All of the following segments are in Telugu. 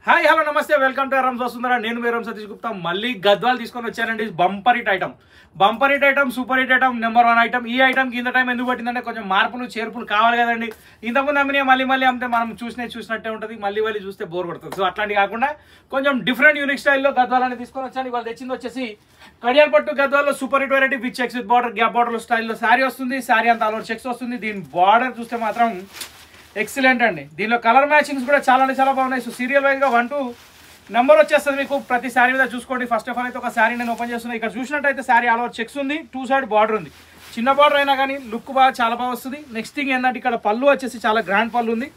హాయ్ హలో నమస్తే వెల్కమ్ టు రమ్స్ వస్తుందరా నేను మీ రమ్ సతీష్ గుప్తా మళ్ళీ గద్వాలు తీసుకొని వచ్చానండి bumper hit item super hit item number 1 item ఈ ఐటమ్ కి ఇంత టైం ఎందుకు పట్టిందంటే కొంచెం మార్పులు చేర్పులు కావాలి కదండి ఇంతకుముందు అమ్మినే మళ్ళీ అమ్మితే మనం చూసినట్టే ఉంటుంది మళ్ళీ చూస్తే బోర్ కొడుతుంది సో అట్లాంటి కాకుండా కొంచెం డిఫరెంట్ యూనిక్ స్టైల్లో గద్వాలని తీసుకొని వచ్చాను ఇవాళ తెచ్చింది వచ్చేసి కడియాల్ పట్టు గద్వాల్లో super hit variety with checks with border gap border స్టైల్లో శారీ వస్తుంది శారీ అంతా ఆల్ ఓవర్ చెక్స్ వస్తుంది దీని బార్డర్ చూస్తే మాత్రం ఎక్సలెంట్ అండి దీనిలో కలర్ మ్యాచింగ్స్ కూడా చాలా బాగున్నాయి సో సీరియల్ వైజ్గా 1 2 నెంబర్ వచ్చేస్తుంది మీకు ప్రతి శారీ మీద చూసుకోండి ఫస్ట్ ఆఫ్ ఆల్ అయితే ఒక శారీ నేను ఓపెన్ చేస్తున్నాను ఇక్కడ చూసినట్టయితే శారీ ఆల్ ఓవర్ చెక్స్ ఉంది 2 సైడ్ బార్డర్ ఉంది చిన్న బార్డర్ అయినా కానీ లుక్ చాలా బాగా వస్తుంది నెక్స్ట్ థింగ్ ఏంటంటే ఇక్కడ పళ్ళు వచ్చేసి చాలా గ్రాండ్ పళ్ళు ఉంది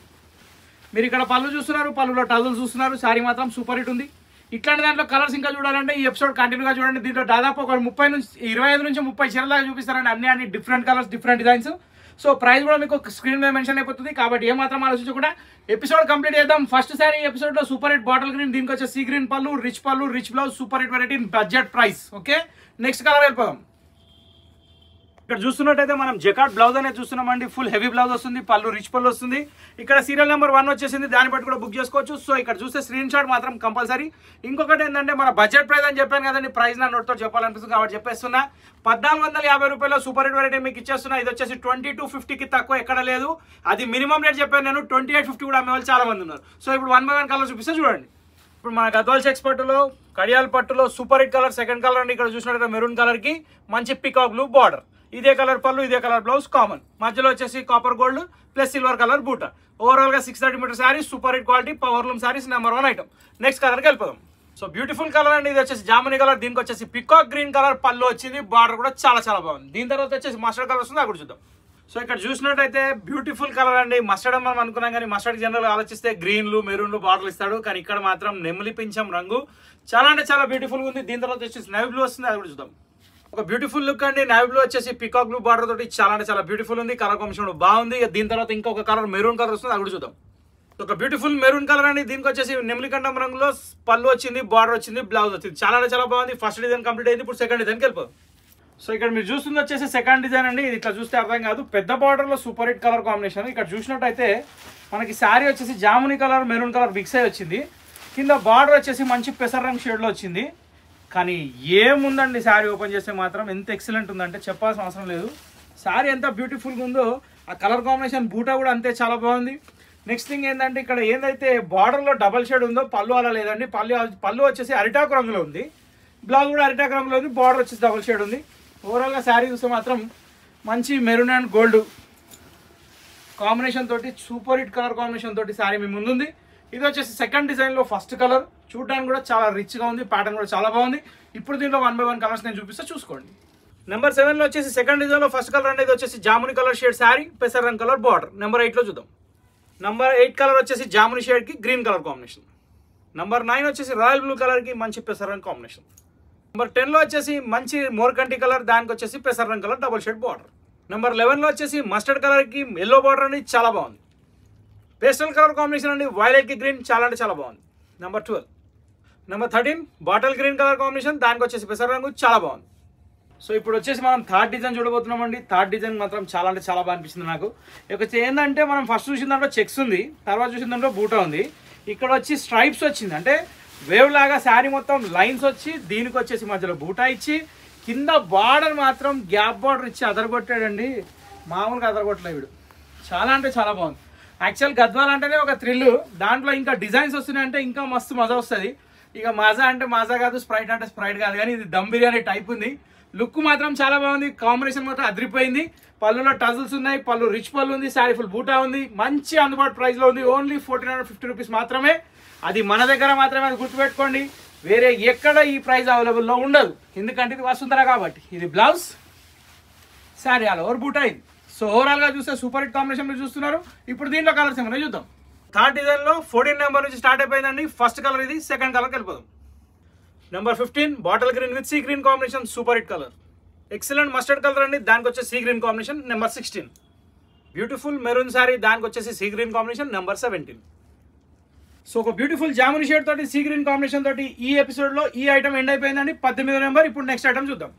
మీరు ఇక్కడ పళ్ళు చూస్తున్నారు పళ్ళులో టజల్స్ చూస్తున్నారు శారీ మాత్రం సూపర్ హిట్ ఉంది ఇట్లాంటి దాంట్లో కలర్స్ ఇంకా చూడాలంటే ఈ ఎపిసోడ్ కంటిన్యూగా చూడండి దీంట్లో దాదాపు ఒక 25 నుంచి 30 చీరల దాకా చూపిస్తారండి అన్ని different colours different designs so price కూడా మీకు స్క్రీన్ మీద మెన్షన్ అయిపోతుంది కాబట్టి ఏమాత్రం ఆలోచించకుండా ఎపిసోడ్ కంప్లీట్ చేద్దాం ఫస్ట్ సారీ ఎపిసోడ్ లో సూపర్ హిట్ బాటిల్ గ్రీన్ దీనికి వచ్చే సీ గ్రీన్ పళ్ళు rich blouse super hit variety budget price okay next colour వెళ్ళిపోదాం ఇక్కడ చూస్తున్నట్టయితే మనం జకాట్ బ్లౌజ్ అనేది చూస్తున్నామండి ఫుల్ హెవీ బ్లౌజ్ వస్తుంది పళ్ళు రిచ్ పళ్ళు వస్తుంది ఇక్కడ సీరియల్ నెంబర్ 1 వచ్చేసింది దాన్ని బట్టి కూడా బుక్ చేసుకోవచ్చు సో ఇక్కడ చూస్తే స్క్రీన్ షాట్ మాత్రం కంపల్సరీ ఇంకొకటి ఏంటంటే మన బడ్జెట్ ప్రైస్ అని చెప్పాను కదండి ప్రైస్ నా నోట్తో చెప్పాలనిపిస్తుంది కాబట్టి చెప్పేస్తున్నా 1450 రూపాయల సూపర్ హిట్ వెరైటీ మీకు ఇచ్చేస్తున్నా ఇది వచ్చేసి 2250కి తక్కువ ఎక్కడ లేదు అది మినిమం రేట్ చెప్పాను నేను 2850 కూడా అమ్మే వాళ్ళు చాలా మంది ఉన్నారు సో ఇప్పుడు 1 by 1 కలర్ చూపిస్తే చూడండి ఇప్పుడు మన గద్వాల్ చెక్స్ పట్టులో కడియాల్ పట్టులో super hit colour second colour అండి ఇక్కడ చూసినట్టయితే మెరూన్ కలర్ కి మంచి పికాక్ బ్లూ బార్డర్ ఇదే కలర్ పళ్ళు ఇదే కలర్ బ్లౌజ్ కామన్ మధ్యలో వచ్చేసి copper gold plus silver colour బూట ఓవరాల్ గా 630 meter sari super hit quality power loom saris number 1 item next కలర్కి వెళ్ళిపోదాం సో బ్యూటిఫుల్ కలర్ అండి ఇది వచ్చేసి జామునీ కలర్ దీనికి వచ్చేసి పికాక్ గ్రీన్ కలర్ పళ్ళు వచ్చింది బార్డర్ కూడా చాలా బాగుంది దీని తర్వాత వచ్చేసి మస్టర్డ్ కలర్ వస్తుంది అక్కడ చూద్దాం సో ఇక్కడ చూసినట్టయితే బ్యూటిఫుల్ కలర్ అండి మస్టర్డ్ అని మనం అనుకున్నాం కానీ మస్టర్డ్ జనరల్ ఆలోచిస్తే గ్రీన్లు మెరూన్లు బార్డర్లు ఇస్తాడు కానీ ఇక్కడ మాత్రం నెమలి పింఛం రంగు చాలా బ్యూటిఫుల్ ఉంది దీని తర్వాత వచ్చేసి నేవీ బ్లూ వస్తుంది అది కూడా చూద్దాం ఒక బ్యూటిఫుల్ లుక్ అండి నేవీ బ్లూ వచ్చేసి పికాక్ బ్లూ బార్డర్ తోటి చాలా బ్యూటిఫుల్ ఉంది కలర్ కాంబినేషన్ బాగుంది దీని తర్వాత ఇంకొక కలర్ మెరూన్ కలర్ వస్తుంది అది కూడా చూద్దాం ఒక బ్యూటిఫుల్ మెరూన్ కలర్ అండి దీనికి వచ్చేసి నెమలికంఠం రంగులో పళ్ళు వచ్చింది బార్డర్ వచ్చింది బ్లౌజ్ వచ్చింది చాలా బాగుంది ఫస్ట్ డిజైన్ కంప్లీట్ అయింది ఇప్పుడు సెకండ్ డిజైన్కి వెళ్ళిపోదు సో ఇక్కడ మీరు చూస్తుంది వచ్చేసి సెకండ్ డిజైన్ అండి ఇది ఇట్లా చూస్తే అర్థం కాదు పెద్ద బార్డర్లో సూపర్ హిట్ కలర్ కాంబినేషన్ ఇక్కడ చూసినట్టయితే మనకి శారీ వచ్చేసి జామునీ కలర్ మెరూన్ కలర్ మిక్స్ అయి వచ్చింది కింద బార్డర్ వచ్చేసి మంచి పెసర్ రంగు షేడ్లో వచ్చింది కానీ ఏముందండి శారీ ఓపెన్ చేస్తే మాత్రం ఎంత ఎక్సలెంట్ ఉందంటే చెప్పాల్సిన అవసరం లేదు శారీ ఎంత బ్యూటిఫుల్గా ఉందో ఆ కలర్ కాంబినేషన్ బూటా కూడా అంతే చాలా బాగుంది నెక్స్ట్ థింగ్ ఏంటంటే ఇక్కడ ఏదైతే బార్డర్లో డబల్ షేడ్ ఉందో పళ్ళు అలా లేదండి పళ్ళు వచ్చేసి అరిటాకు రంగులో ఉంది బ్లౌజ్ కూడా అరిటాకు రంగులో ఉంది బార్డర్ వచ్చేసి డబల్ షేడ్ ఉంది ఓవరాల్గా శారీ చూస్తే మాత్రం మంచి మెరూన్ అండ్ గోల్డ్ కాంబినేషన్ తోటి సూపర్ హిట్ కలర్ కాంబినేషన్ తోటి శారీ మీ ముందుంది ఇది వచ్చేసి సెకండ్ డిజైన్లో ఫస్ట్ కలర్ చూడడానికి కూడా చాలా రిచ్గా ఉంది ప్యాటర్న్ కూడా చాలా బాగుంది ఇప్పుడు దీంట్లో 1 by 1 కలర్స్ నేను చూపిస్తే చూసుకోండి నెంబర్ 7లో వచ్చేసి సెకండ్ డిజైన్లో ఫస్ట్ కలర్ అంటే ఇది వచ్చేసి జామునీ కలర్ షేడ్ శారీ పెసర్ రంగ్ కలర్ బార్డర్ నెంబర్ 8లో చూద్దాం నెంబర్ 8 కలర్ వచ్చేసి జామునీ షేడ్కి గ్రీన్ కలర్ కాంబినేషన్ నెంబర్ 9 వచ్చేసి రాయల్ బ్లూ కలర్కి మంచి పెసర్ రంగ్ కాంబినేషన్ నెంబర్ 10లో వచ్చేసి మంచి మోర్కంటి కలర్ దానికి వచ్చేసి పెసర్ రంగ్ colour double shade border number 11లో వచ్చేసి మస్టర్డ్ కలర్కి ఎల్లో బార్డర్ అనేది చాలా బాగుంది పేస్టల్ కలర్ కాంబినేషన్ అండి వైలెట్కి గ్రీన్ చాలా బాగుంది number 12 number 13 bottle green colour combination దానికి వచ్చేసి పెసర్ రంగు చాలా బాగుంది సో ఇప్పుడు వచ్చేసి మనం థర్డ్ డిజైన్ చూడబోతున్నామండి థర్డ్ డిజైన్ మాత్రం చాలా బాగా అనిపిస్తుంది నాకు ఇక ఏంటంటే మనం ఫస్ట్ చూసిన దాంట్లో చెక్స్ ఉంది తర్వాత చూసిన దాంట్లో బూటా ఉంది ఇక్కడ వచ్చి స్ట్రైప్స్ వచ్చింది అంటే వేవ్ లాగా శారీ మొత్తం లైన్స్ వచ్చి దీనికి వచ్చేసి మధ్యలో బూటా ఇచ్చి కింద బార్డర్ మాత్రం గ్యాప్ బార్డర్ ఇచ్చి అదరగొట్టాడండి మామూలుగా అదరగొట్టలే వీడు చాలా బాగుంది యాక్చువల్ గద్వాల్ అంటేనే ఒక థ్రిల్ దాంట్లో ఇంకా డిజైన్స్ వస్తున్నాయంటే ఇంకా మస్తు మజా వస్తుంది ఇక మజా అంటే మజా కాదు స్ప్రైట్ అంటే స్ప్రైట్ కాదు కానీ ఇది దమ్ బిర్యానీ టైప్ ఉంది లుక్ మాత్రం చాలా బాగుంది కాంబినేషన్ మాత్రం అదిరిపోయింది పళ్ళులో టజల్స్ ఉన్నాయి పళ్ళు రిచ్ పళ్ళు ఉంది శారీ ఫుల్ బూటా ఉంది మంచి అందుబాటు ప్రైస్లో ఉంది ఓన్లీ 1450 రూపీస్ మాత్రమే అది మన దగ్గర మాత్రమే అది గుర్తుపెట్టుకోండి వేరే ఎక్కడ ఈ ప్రైస్ అవైలబుల్లో ఉండదు ఎందుకంటే ఇది వసుంధర కాబట్టి ఇది బ్లౌజ్ శారీ ఆల్ ఓవర్ బూటా ఇది సో ఓవరాల్గా చూస్తే సూపర్ హిట్ కాంబినేషన్ మీరు చూస్తున్నారు ఇప్పుడు దీంట్లో కలర్స్ ఏమైనా చూద్దాం థర్డ్ డిజైన్లో 14 నెంబర్ నుంచి స్టార్ట్ అయిపోయిందండి ఫస్ట్ కలర్ ఇది సెకండ్ కలర్కి వెళ్ళిపోదాం number 15 bottle green with sea green combination super hit colour excellent mustard colour అండి దానికి వచ్చే sea green combination number 16 beautiful maroon sari దానికి వచ్చేసి sea green combination number 17 so ఒక బ్యూటిఫుల్ జామునీ షేడ్ తోటి సీ గ్రీన్ కాంబినేషన్ తోటి ఈ ఎపిసోడ్లో ఈ ఐటమ్ ఎండ్ అయిపోయిందండి 18 నెంబర్ ఇప్పుడు నెక్స్ట్ ఐటమ్ చూద్దాం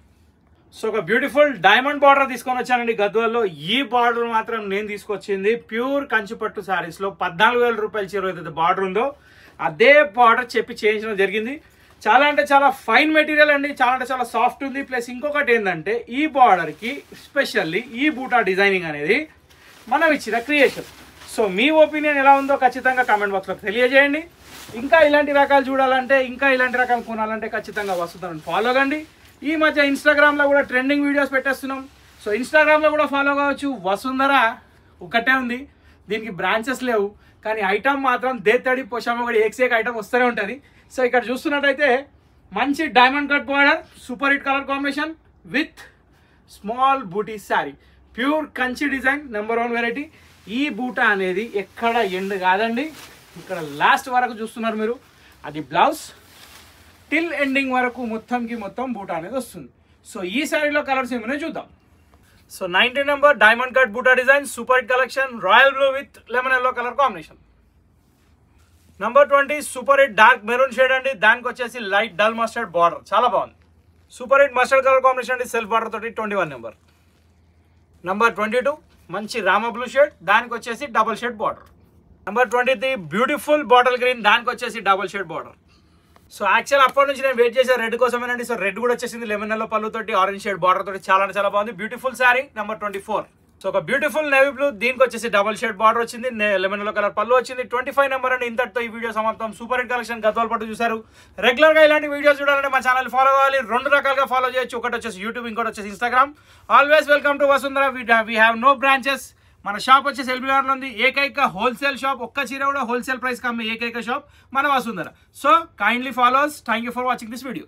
సో ఒక బ్యూటిఫుల్ డైమండ్ బార్డర్ తీసుకొని వచ్చానండి గద్వాల్లో ఈ బార్డర్ మాత్రం నేను తీసుకొచ్చింది ప్యూర్ కంచిపట్టు శారీస్లో 14,000 రూపాయల చీర ఏదైతే బార్డర్ ఉందో అదే బార్డర్ చెప్పి చేయించడం జరిగింది. చాలా అంటే చాలా ఫైన్ మెటీరియల్ అండి, చాలా అంటే చాలా సాఫ్ట్ ఉంది. ప్లస్ ఇంకొకటి ఏంటంటే ఈ బార్డర్కి స్పెషల్లీ ఈ బూటా డిజైనింగ్ అనేది మనం ఇచ్చిన క్రియేషన్. సో మీ ఒపీనియన్ ఎలా ఉందో ఖచ్చితంగా కామెంట్ బాక్స్లో తెలియజేయండి. ఇంకా ఇలాంటి రకాలు చూడాలంటే, ఇంకా ఇలాంటి రకాలు కొనాలంటే ఖచ్చితంగా వసుంధరని ఫాలో కండి. ఈ మధ్య ఇన్స్టాగ్రామ్లో కూడా ట్రెండింగ్ వీడియోస్ పెట్టేస్తున్నాం. సో ఇన్స్టాగ్రామ్లో కూడా ఫాలో కావచ్చు. వసుంధర ఒకటే ఉంది, దీనికి బ్రాంచెస్ లేవు, కానీ ఐటమ్ మాత్రం దేత్తడి పోషామ కూడా ఏక్ ఐటమ్ వస్తూనే ఉంటుంది. సో ఇక్కడ చూస్తున్నట్టయితే మంచి diamond cut border, super hit colour combination with small booti sari, pure Kanchi design, number 1 variety. ఈ బూటా అనేది ఎక్కడ ఎండ్ కాదండి, ఇక్కడ లాస్ట్ వరకు చూస్తున్నారు మీరు. అది బ్లౌజ్ టిల్ ఎండింగ్ వరకు మొత్తంకి మొత్తం బూటా అనేది వస్తుంది. సో ఈ శారీలో కలర్స్ ఏమైనా చూద్దాం. సో 19 నెంబర్ డైమండ్ కట్ బూటా design, super hit collection, royal blue with lemon yellow colour combination. Number 20 super hit dark maroon shade అండి, దానికి వచ్చేసి లైట్ డల్ మస్టర్డ్ బార్డర్, చాలా బాగుంది. Super hit mustard colour combination అండి, సెల్ఫ్ బార్డర్ తోటి 21 నెంబర్. నంబర్ 22 మంచి రామ బ్లూ షేడ్, దానికి వచ్చేసి double shade border. Number 23 beautiful bottle green, దానికి వచ్చేసి double shade border. So actual అప్పటి నుంచి నేను వెయిట్ చేసే రెడ్ కోసమేనండి. సో రెడ్ కూడా వచ్చేసింది లెమన్ ఎల్లో పళ్ళు తోటి, ఆరెంజ్ షేడ్ బార్డర్ తోటి, చాలా అంటే చాలా బాగుంది. బ్యూటిఫుల్ శారీ. నంబర్ 24 సో ఒక బ్యూటిఫుల్ నేవీ బ్లూ, దీనికి వచ్చేసి డబుల్ షేడ్ బార్డర్ వచ్చింది, లెమన్ ఎల్లో కలర్ పళ్ళు వచ్చింది. 25 నెంబర్ అండి. ఇంతటితో ఈ వీడియో సమాప్తం. సూపర్ హిట్ కలెక్షన్ గద్వాల పట్టు చూసారు. రెగ్యులర్ గా ఇలాంటి వీడియోస్ చూడాలంటే మా ఛానల్ ఫాలో కావాలి. 2 రకాలుగా ఫాలో చేయొచ్చు, ఒకటి వచ్చేసి యూట్యూబ్, ఇంకోటి వచ్చేసి Instagram. Always welcome to Vasundhara. We have no branches. మన షాప్ వచ్చేసి ఎల్బీఆర్లో ఉంది. ఏకైక హోల్సేల్ షాప్, ఒక్క చీర కూడా హోల్సేల్ ప్రైస్ కమ్మే ఏకైక షాప్ మన Vasundhara. So kindly follows. Thank you for watching this video.